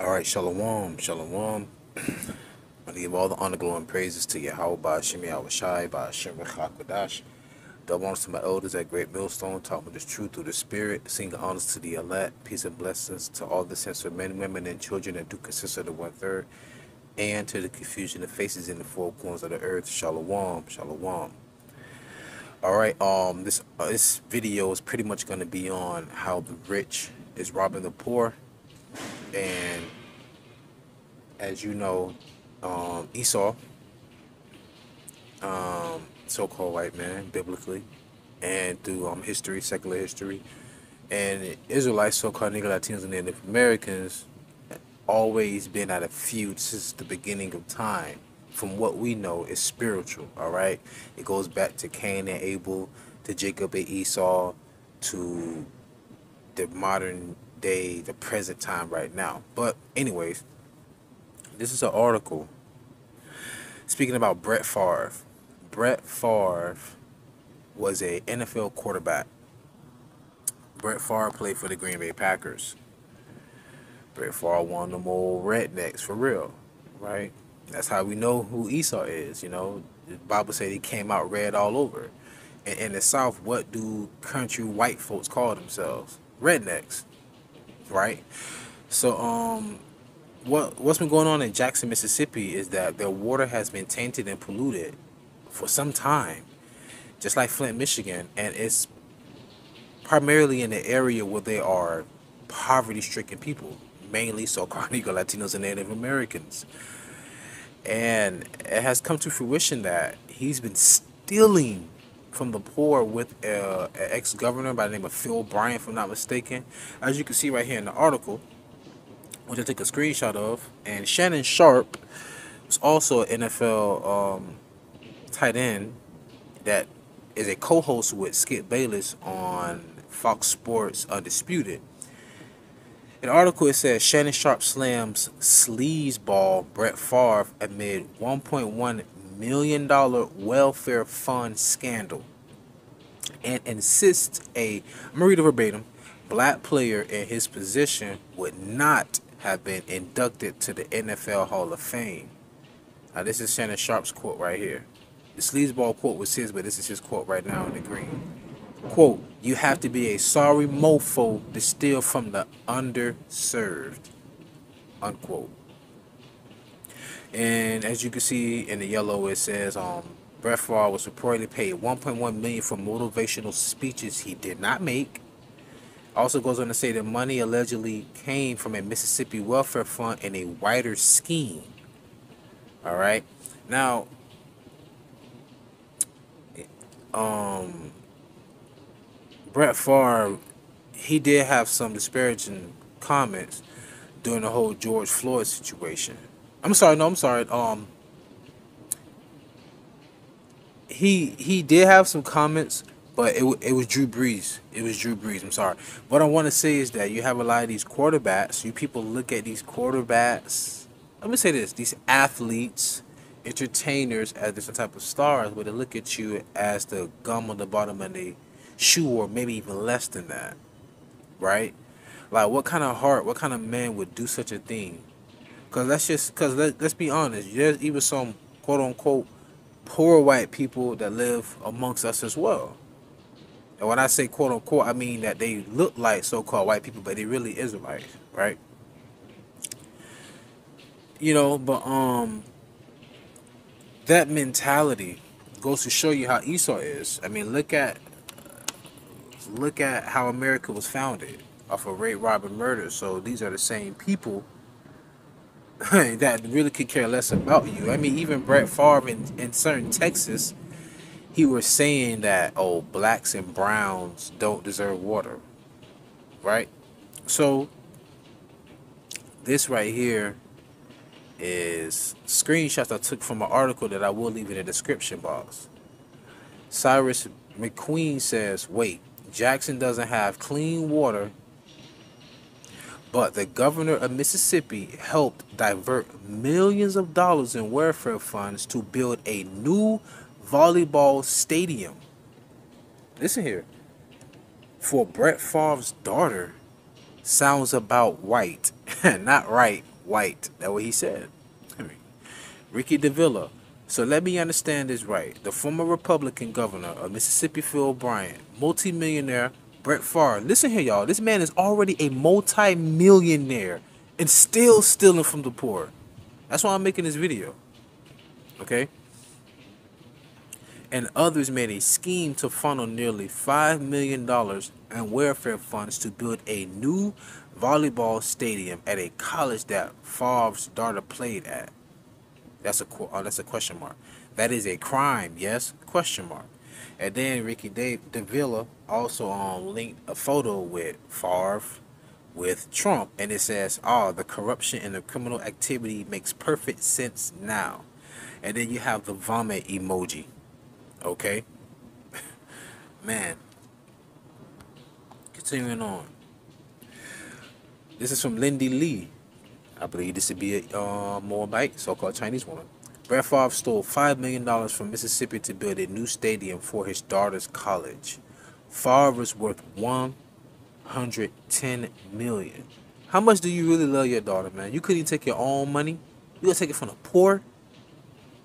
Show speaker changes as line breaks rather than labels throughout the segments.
Alright, shalom, shalom. I give all the honor, glory, and praises to YAHAWAH, YAHAWASHI, QADASH. Double honors to my elders at Great Millstone, taught me this truth through the Spirit. Sing honors to the elect, peace and blessings to all the saints of men, women, and children that do consist of the 1/3, and to the confusion of faces in the four corners of the earth. Shalom, shalom. Alright, this video is pretty much going to be on how the rich is robbing the poor. And as you know, Esau, so-called white man, biblically, and through history, secular history, and Israelites, so-called Negro, Latinos, and Native Americans, always been at a feud since the beginning of time. From what we know, is spiritual. All right, it goes back to Cain and Abel, to Jacob and Esau, to the modern day, the present time right now. But anyways, this is an article speaking about Brett Favre. Brett Favre was a NFL quarterback. Brett Favre played for the Green Bay Packers. Brett Favre one of them old rednecks for real, right? That's how we know who Esau is. You know, the Bible said he came out red all over. And in the South, what do country white folks call themselves? Rednecks, right? So what's been going on in Jackson, Mississippi is that their water has been tainted and polluted for some time, just like Flint, Michigan, and it's primarily in the area where they are poverty-stricken people, mainly so-called Negro, Latinos, and Native Americans. And it has come to fruition that he's been stealing from the poor with an ex-governor by the name of Phil Bryant, if I'm not mistaken. As you can see right here in the article, which I took a screenshot of. And Shannon Sharp was also an NFL tight end that is a co-host with Skip Bayless on Fox Sports Undisputed. In the article, it says Shannon Sharp slams sleazeball Brett Favre amid $1.1 million welfare fund scandal and insists I'm going to read it verbatim, black player in his position would not have been inducted to the NFL Hall of Fame. Now, this is Shannon Sharp's quote right here. The sleazeball quote was his, but this is his quote right now in the green. Quote, "You have to be a sorry mofo to steal from the underserved," unquote. And as you can see in the yellow, it says Brett Favre was reportedly paid $1.1 million for motivational speeches he did not make. Also goes on to say that money allegedly came from a Mississippi welfare fund in a wider scheme. All right. Now, Brett Favre, he did have some disparaging comments during the whole George Floyd situation. I'm sorry. He did have some comments, but it was Drew Brees. It was Drew Brees. I'm sorry. What I want to say is that you have a lot of these quarterbacks. You people look at these quarterbacks. Let me say this: these athletes, entertainers, as different type of stars, but they look at you as the gum on the bottom of the shoe, or maybe even less than that, right? Like, what kind of heart, what kind of man would do such a thing? Let's be honest, there's even some quote unquote poor white people that live amongst us as well. And when I say quote unquote, I mean that they look like so-called white people, but they really Israelites, right? You know, but that mentality goes to show you how Esau is. I mean, look at how America was founded, off of rape, rob, and murder. So these are the same people that really could care less about you. I mean, even Brett Favre in certain Texas, he was saying that, oh, blacks and browns don't deserve water, right? So this right here is screenshots I took from an article that I will leave in the description box. Cyrus McQueen says, wait, Jackson doesn't have clean water, but the governor of Mississippi helped divert millions of dollars in welfare funds to build a new volleyball stadium. Listen here. For Brett Favre's daughter sounds about white. Not right, white. That's what he said. Ricky DeVilla. So let me understand this right. The former Republican governor of Mississippi, Phil Bryant, multimillionaire Brett Favre. Listen here, y'all. This man is already a multi-millionaire and still stealing from the poor. That's why I'm making this video. Okay? And others made a scheme to funnel nearly $5 million in welfare funds to build a new volleyball stadium at a college that Favre's daughter played at. That's a question mark. That is a crime, yes? Question mark. And then Ricky DeVilla also linked a photo with Favre with Trump, and it says, "Oh, the corruption and the criminal activity makes perfect sense now." And then you have the vomit emoji. Okay, man. Continuing on. This is from Lindy Lee. I believe this would be a Moabite, so-called Chinese woman. Brett Favre stole $5 million from Mississippi to build a new stadium for his daughter's college. Favre is worth $110 million. How much do you really love your daughter, man? You couldn't even take your own money. You gonna take it from the poor?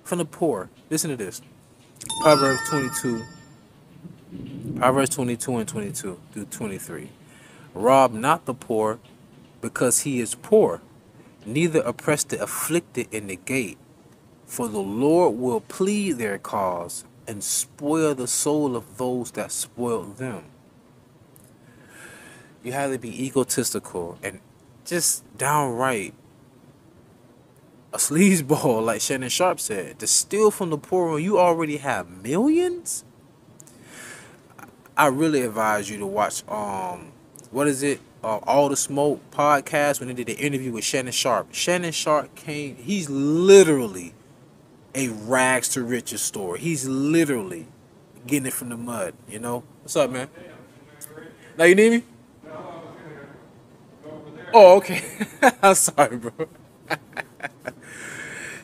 From the poor. Listen to this. Proverbs 22 and 22 through 23. Rob not the poor, because he is poor. Neither oppress the afflicted in the gate. For the Lord will plead their cause and spoil the soul of those that spoil them. You have to be egotistical and just downright a sleazeball, like Shannon Sharp said, to steal from the poor when you already have millions. I really advise you to watch what is it? All the Smoke podcast, when they did the interview with Shannon Sharp. Shannon Sharp he's literally a rags to riches story. He's literally getting it from the mud, you know? What's up, man? Now you need me? Oh, okay. I'm sorry, bro.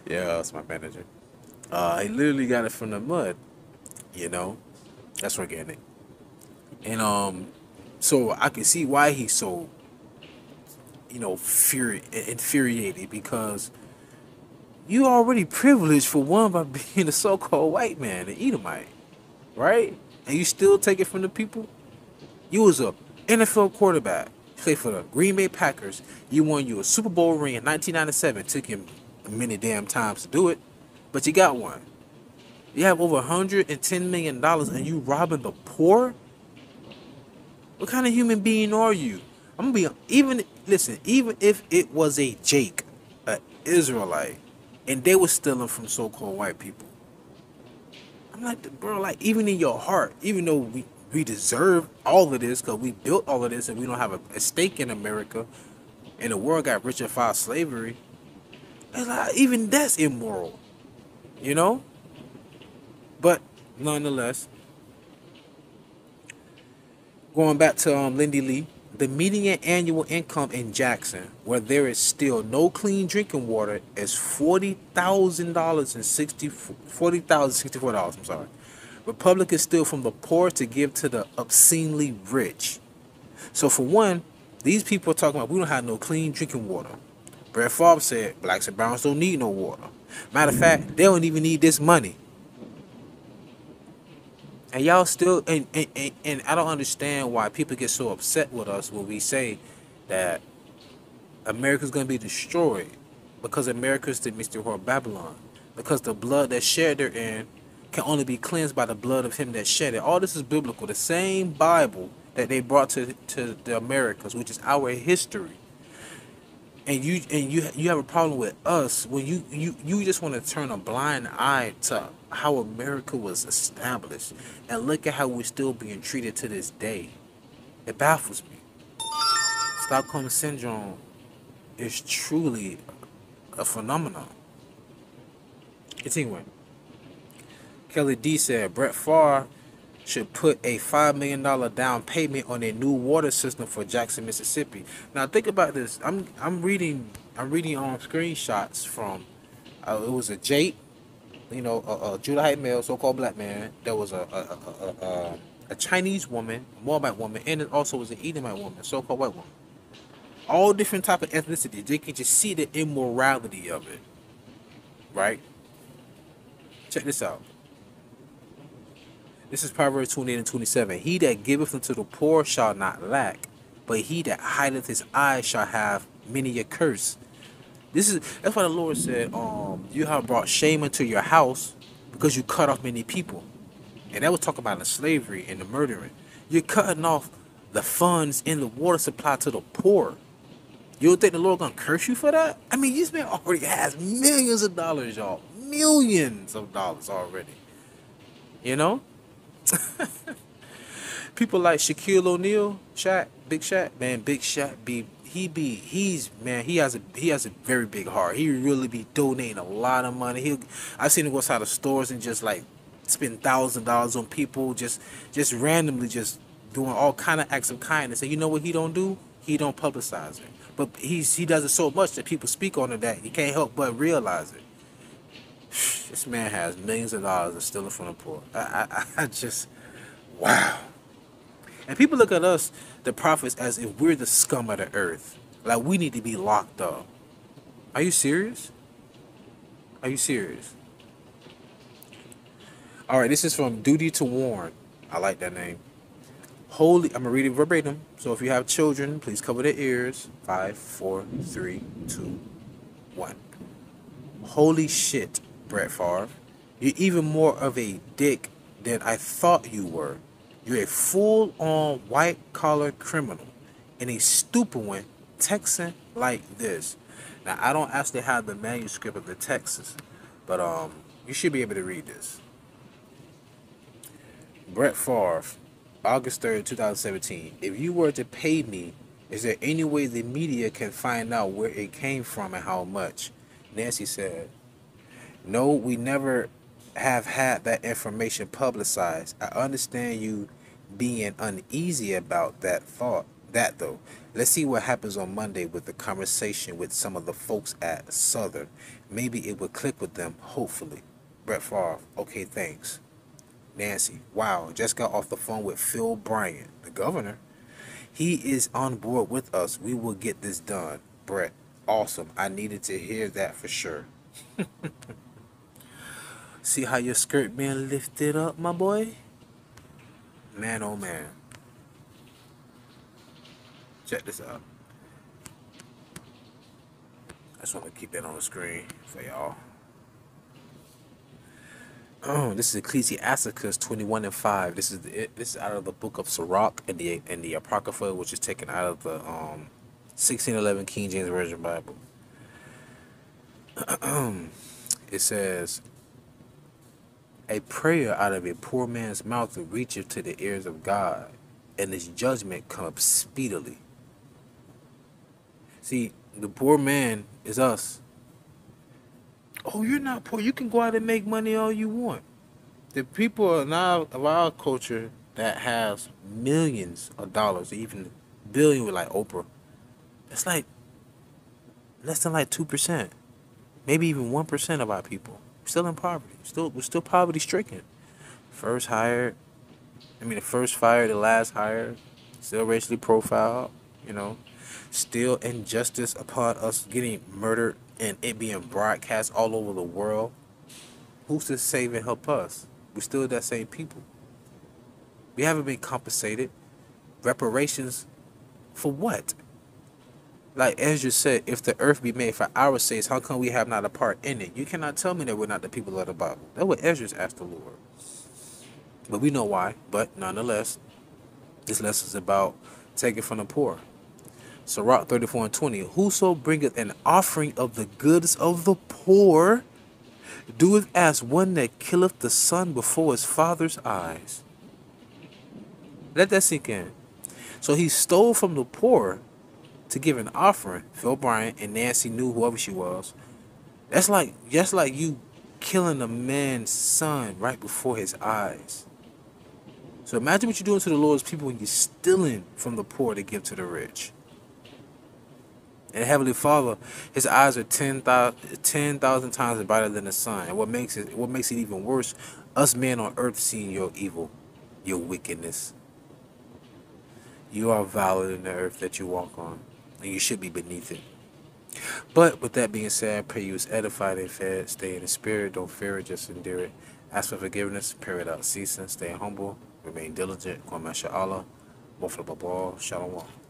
Yeah, that's my manager. He literally got it from the mud, you know? That's organic. And so I can see why he's so, you know, infuriated, because you already privileged, for one, by being a so-called white man, an Edomite, right? And you still take it from the people? You was a NFL quarterback, played for the Green Bay Packers. You won you a Super Bowl ring in 1997. Took him many damn times to do it, but you got one. You have over $110 million and you robbing the poor? What kind of human being are you? I'm gonna be, even if it was a Jake, an Israelite, and they were stealing from so-called white people, I'm like, bro, like, even in your heart, even though we deserve all of this because we built all of this and we don't have a stake in America, and the world got richified slavery, it's like, even that's immoral, you know? But nonetheless, going back to Lindy Lee, the median annual income in Jackson, where there is still no clean drinking water, is $40,064. I'm sorry. Republicans steal from the poor to give to the obscenely rich. So for one, these people are talking about we don't have no clean drinking water. Brett Favre said blacks and browns don't need no water. Matter of fact, they don't even need this money. And y'all still, and I don't understand why people get so upset with us when we say that America's going to be destroyed, because America's the mystery of Babylon, because the blood that shed therein can only be cleansed by the blood of him that shed it. All this is biblical. The same Bible that they brought to the Americas, which is our history. And you have a problem with us when you just want to turn a blind eye to how America was established, and look at how we're still being treated to this day. It baffles me. Stockholm Syndrome is truly a phenomenon. Continuing. Kelly D said Brett Favre should put a $5 million down payment on a new water system for Jackson, Mississippi. Now think about this. I'm reading on screenshots from it was a Jake, you know, a Judahite male, so-called black man. There was a Chinese woman, a Moabite woman, and it also was an Edomite woman, so-called white woman. all different type of ethnicities. They can just see the immorality of it, right? Check this out. This is Proverbs 28 and 27. He that giveth unto the poor shall not lack, but he that hideth his eyes shall have many a curse. That's why the Lord said, you have brought shame into your house because you cut off many people. And that was talking about the slavery and the murdering. You're cutting off the funds in the water supply to the poor. You don't think the Lord gonna curse you for that? I mean, this man already has millions of dollars, y'all. Millions of dollars already. You know? People like Shaquille O'Neal, Shaq, Big Shaq, man, Big Shaq he has a very big heart. He really be donating a lot of money. I've seen him go outside of stores and just like spend $1,000s on people, just randomly, just doing all kind of acts of kindness. And you know what he don't do? He don't publicize it. But he does it so much that people speak on it that he can't help but realize it. This man has millions of dollars and stealing from the poor. I just, wow. And people look at us, the prophets, as if we're the scum of the earth. Like we need to be locked up. Are you serious? Are you serious? All right, this is from Duty to Warn. I like that name. Holy, I'm going to read it verbatim. So if you have children, please cover their ears. 5, 4, 3, 2, 1. Holy shit, Brett Favre. You're even more of a dick than I thought you were. You're a full-on white-collar criminal and a stupid one texting like this. Now, I don't actually have the manuscript of the Texas, but you should be able to read this. Brett Favre, August 3rd, 2017. If you were to pay me, is there any way the media can find out where it came from and how much? Nancy said, no, we never have had that information publicized. I understand you being uneasy about that though. Let's see what happens on Monday with the conversation with some of the folks at Southern. Maybe it will click with them, hopefully. Brett Favre, okay, thanks. Nancy, wow, just got off the phone with Phil Bryant, the governor. He is on board with us. We will get this done. Brett, awesome. I needed to hear that for sure. See how your skirt being lifted up, my boy? Man, oh man. Check this out. I just want to keep that on the screen for y'all. Oh, this is Ecclesiasticus 21 and 5. This is out of the book of Sirach and the Apocrypha, which is taken out of the 1611 King James Version Bible. It says, a prayer out of a poor man's mouth reacheth to the ears of God, and his judgment cometh speedily. See, the poor man is us. Oh, you're not poor. You can go out and make money all you want. The people now of our culture that has millions of dollars, even billion with like Oprah, that's like less than like 2%, maybe even 1% of our people still in poverty. We're still poverty stricken. First hired, the first fired, the last hired, still racially profiled. Still injustice upon us getting murdered and it being broadcast all over the world. Who's to save and help us? We're still that same people. We haven't been compensated. Reparations for what? Like Ezra said, if the earth be made for our sakes, how come we have not a part in it? You cannot tell me that we're not the people of the Bible. That's what Ezra's asked the Lord. But we know why. But nonetheless, this lesson is about taking from the poor. Sirach 34 and 20. Whoso bringeth an offering of the goods of the poor doeth as one that killeth the son before his father's eyes. Let that sink in. So he stole from the poor to give an offering. Phil Bryant and Nancy knew whoever she was. That's like you killing a man's son right before his eyes. So imagine what you're doing to the Lord's people when you're stealing from the poor to give to the rich. And Heavenly Father, his eyes are 10,000 times brighter than the sun. And what makes it even worse, us men on earth seeing your evil, your wickedness. You are valid in the earth that you walk on. and you should be beneath it. But with that being said, I pray you is edified and fed. Stay in the spirit, don't fear it, just endure it. Ask for forgiveness, pray without ceasing. Stay humble, remain diligent. Kwame Allah, Shalom.